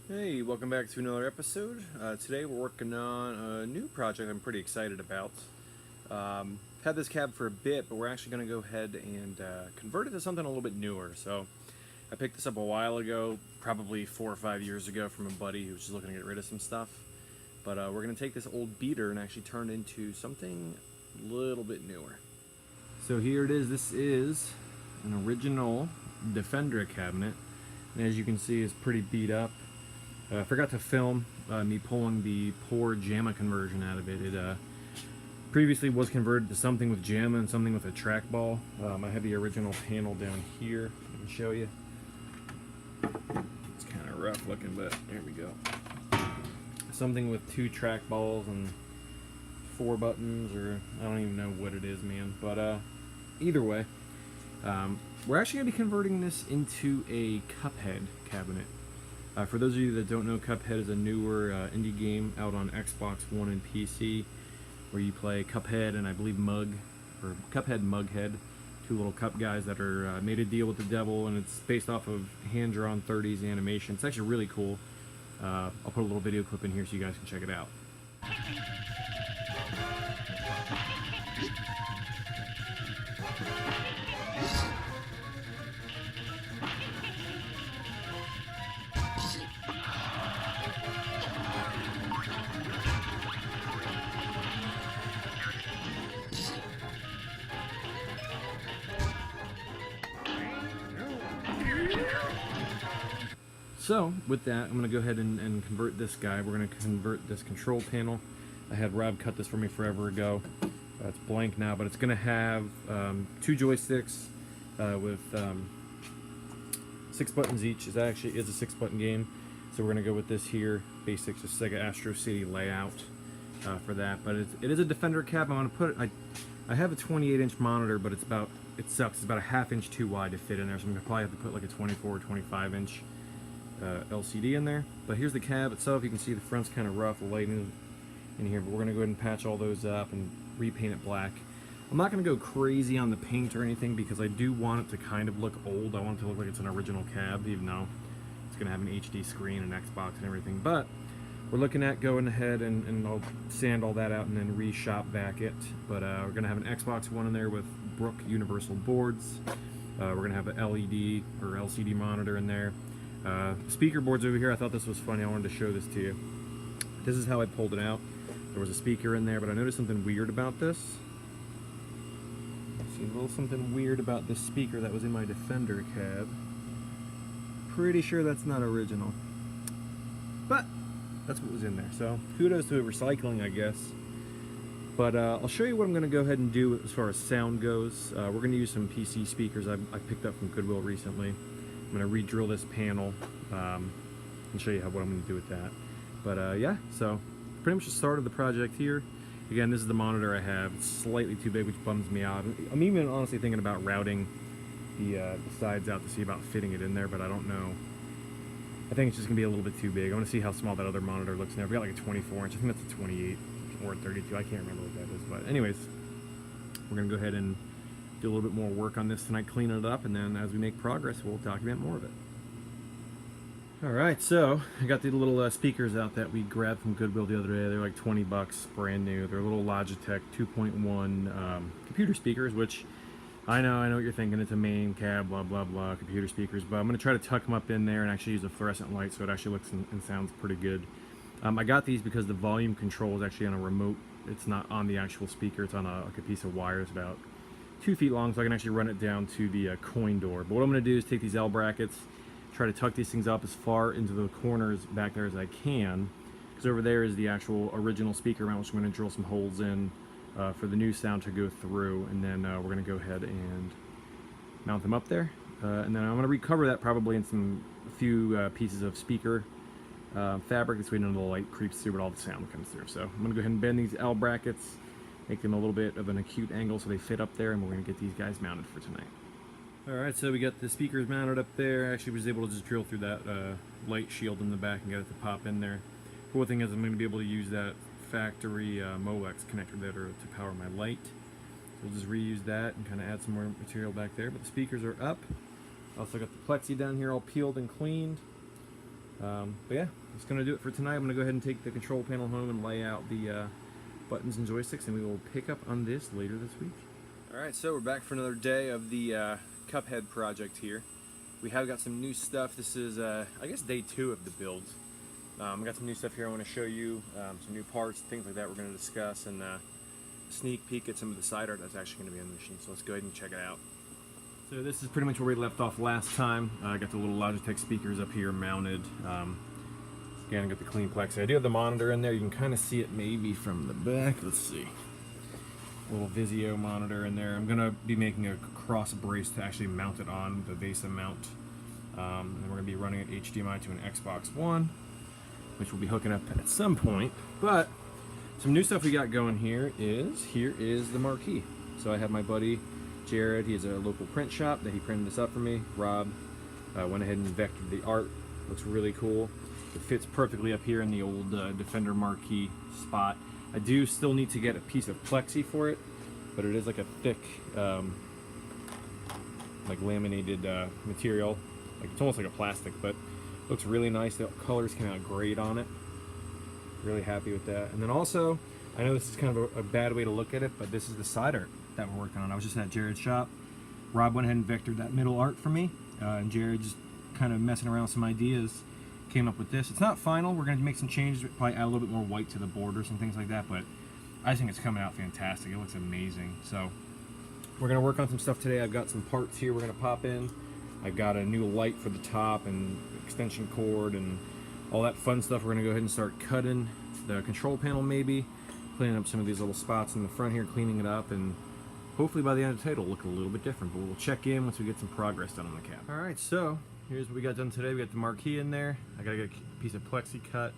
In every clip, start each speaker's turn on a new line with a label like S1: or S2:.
S1: Hey, welcome back to another episode. Today we're working on a new project I'm pretty excited about. Had this cab for a bit, but we're actually going to go ahead and convert it to something a little bit newer. So I picked this up a while ago, probably 4 or 5 years ago, from a buddy who was just looking to get rid of some stuff. But we're going to take this old beater and actually turn it into something a little bit newer. So here it is. This is an original Defender cabinet, and as you can see, it's pretty beat up. I forgot to film me pulling the poor JAMA conversion out of it. It previously was converted to something with JAMA and something with a trackball. I have the original panel down here. I can show you. It's kind of rough looking, but there we go. Something with 2 trackballs and 4 buttons, or I don't even know what it is, man. But either way, we're actually going to be converting this into a Cuphead cabinet. For those of you that don't know, Cuphead is a newer indie game out on Xbox One and PC, where you play Cuphead and I believe Cuphead Mughead, 2 little cup guys that are made a deal with the devil, and it's based off of hand-drawn 30s animation. It's actually really cool. I'll put a little video clip in here so you guys can check it out. So, with that, I'm going to go ahead and convert this guy. We're going to convert this control panel. I had Rob cut this for me forever ago. It's blank now, but it's going to have 2 joysticks with 6 buttons each. It actually is a 6-button game, so we're going to go with this here. Basic, just like an Astro City layout for that. But it is a Defender cab. I'm going to put I have a 28-inch monitor, but it sucks. It's about a ½ inch too wide to fit in there, so I'm going to probably have to put like a 24 or 25-inch LCD in there. But here's the cab itself. You can see the front's kind of rough, the lighting in here, but we're going to go ahead and patch all those up and repaint it black. I'm not going to go crazy on the paint or anything because I do want it to kind of look old. I want it to look like it's an original cab, even though it's going to have an HD screen and Xbox and everything. But we're looking at going ahead and I'll sand all that out and then re-shop vac it. But we're going to have an Xbox One in there with Brook Universal boards. We're going to have an LED or LCD monitor in there. Speaker boards over here. I thought this was funny. I wanted to show this to you. This is how I pulled it out. There was a speaker in there, but I noticed something weird about this. See a little something weird about this speaker that was in my Defender cab. Pretty sure that's not original, but that's what was in there. So kudos to recycling, I guess. But I'll show you what I'm going to go ahead and do as far as sound goes. We're going to use some PC speakers I picked up from Goodwill recently. I'm going to re-drill this panel and show you what I'm going to do with that. But yeah, so pretty much the start of the project here. Again, this is the monitor I have. It's slightly too big, which bums me out. I'm even honestly thinking about routing the sides out to see about fitting it in there, but I don't know. I think it's just going to be a little bit too big. I want to see how small that other monitor looks now. We got like a 24-inch. I think that's a 28 or a 32. I can't remember what that is. But anyways, we're going to go ahead and do a little bit more work on this tonight, clean it up, and then as we make progress, we'll document more of it. Alright, so I got the little speakers out that we grabbed from Goodwill the other day. They're like 20 bucks, brand new. They're little Logitech 2.1 computer speakers, which I know what you're thinking. It's a main cab, blah, blah, blah, computer speakers, but I'm going to try to tuck them up in there and actually use a fluorescent light so it actually looks and sounds pretty good. I got these because the volume control is actually on a remote. It's not on the actual speaker. It's on like a piece of wire. It's about 2 feet long, so I can actually run it down to the coin door. But what I'm going to do is take these L brackets, try to tuck these things up as far into the corners back there as I can, because over there is the actual original speaker mount, which I'm going to drill some holes in for the new sound to go through, and then we're going to go ahead and mount them up there, and then I'm going to recover that probably in a few pieces of speaker fabric. This way none of the light creeps through, but all the sound comes through. So I'm going to go ahead and bend these L brackets, make them a little bit of an acute angle so they fit up there, and we're going to get these guys mounted for tonight. Alright, so we got the speakers mounted up there. Actually was able to just drill through that light shield in the back and get it to pop in there. Cool thing is I'm going to be able to use that factory Molex connector there to power my light. So we'll just reuse that and kind of add some more material back there. But the speakers are up. Also got the plexi down here all peeled and cleaned. But yeah, that's going to do it for tonight. I'm going to go ahead and take the control panel home and lay out the buttons and joysticks, and we will pick up on this later this week. Alright, so we're back for another day of the Cuphead project here. We have got some new stuff. This is, I guess, day 2 of the build. I got some new stuff here I want to show you, some new parts, things like that we're going to discuss, and a sneak peek at some of the side art that's actually going to be on the machine. So let's go ahead and check it out. So this is pretty much where we left off last time. I got the little Logitech speakers up here mounted. Again, I got the clean plexi. I do have the monitor in there. You can kind of see it maybe from the back. Let's see. A little Vizio monitor in there. I'm going to be making a cross brace to actually mount it on the VESA mount. And then we're going to be running it HDMI to an Xbox One, which we'll be hooking up at some point. But some new stuff we got going here is the Marquee. So I have my buddy Jared. He has a local print shop that he printed this up for me. Rob went ahead and vectored the art. Looks really cool. It fits perfectly up here in the old Defender Marquee spot. I do still need to get a piece of plexi for it, but it is like a thick, like laminated material. Like it's almost like a plastic, but looks really nice. The colors came out great on it. Really happy with that. And then also, I know this is kind of a bad way to look at it, but this is the side art that we're working on. I was just at Jared's shop. Rob went ahead and vectored that middle art for me, and Jared just kind of messing around with some ideas came up with this. It's not final. We're going to make some changes, probably add a little bit more white to the borders and things like that, but I think it's coming out fantastic. It looks amazing. So we're going to work on some stuff today. I've got some parts here we're going to pop in. I've got a new light for the top and extension cord and all that fun stuff. We're going to go ahead and start cutting the control panel, maybe cleaning up some of these little spots in the front here, cleaning it up, and hopefully by the end of the day it'll look a little bit different, but we'll check in once we get some progress done on the cab. Alright, so here's what we got done today. We got the Marquee in there. I gotta get a piece of plexi cut,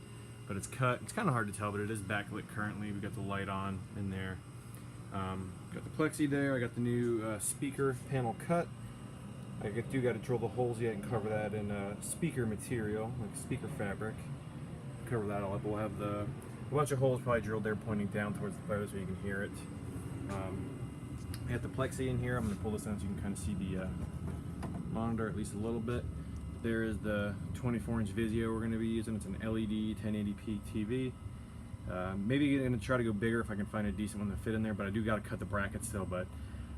S1: but it's cut. It's kind of hard to tell, but it is backlit currently. We got the light on in there. Got the plexi there. I got the new speaker panel cut. I do got to drill the holes yet and cover that in speaker material, like speaker fabric. Cover that all up. We'll have a bunch of holes probably drilled there pointing down towards the photo so you can hear it. I got the plexi in here. I'm going to pull this in so you can kind of see the monitor at least a little bit. There is the 24-inch Vizio we're going to be using. It's an LED 1080p TV. Maybe I'm going to try to go bigger if I can find a decent one to fit in there, but I do got to cut the bracket still. But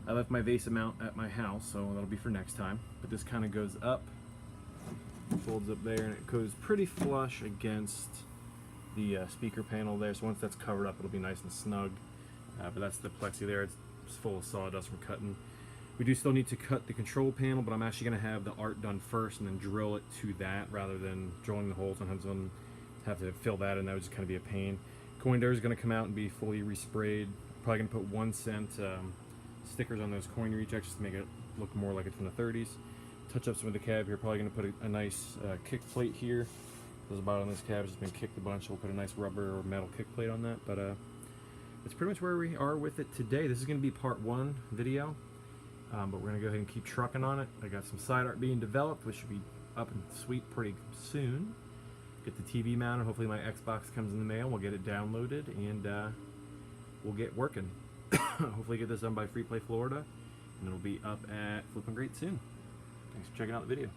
S1: I left my VESA mount at my house, so that'll be for next time. But this kind of goes up, folds up there, and it goes pretty flush against the speaker panel there. So once that's covered up, it'll be nice and snug. But that's the plexi there. It's full of sawdust from cutting. We do still need to cut the control panel, but I'm actually going to have the art done first and then drill it to that rather than drilling the hole. Sometimes I'm have to fill that, and that would just kind of be a pain. Coin door is going to come out and be fully resprayed. Probably going to put 1 cent stickers on those coin rejects just to make it look more like it's from the 30s. Touch up some of the cab here. Probably going to put a nice kick plate here. The bottom of this cab has just been kicked a bunch. We'll put a nice rubber or metal kick plate on that. But that's pretty much where we are with it today. This is going to be part 1 video. But we're going to go ahead and keep trucking on it. I got some side art being developed, which should be up and sweet pretty soon. Get the TV mounted. Hopefully my Xbox comes in the mail. We'll get it downloaded, and we'll get working. Hopefully get this done by Free Play Florida, and it'll be up at Flippin' Great soon. Thanks for checking out the video.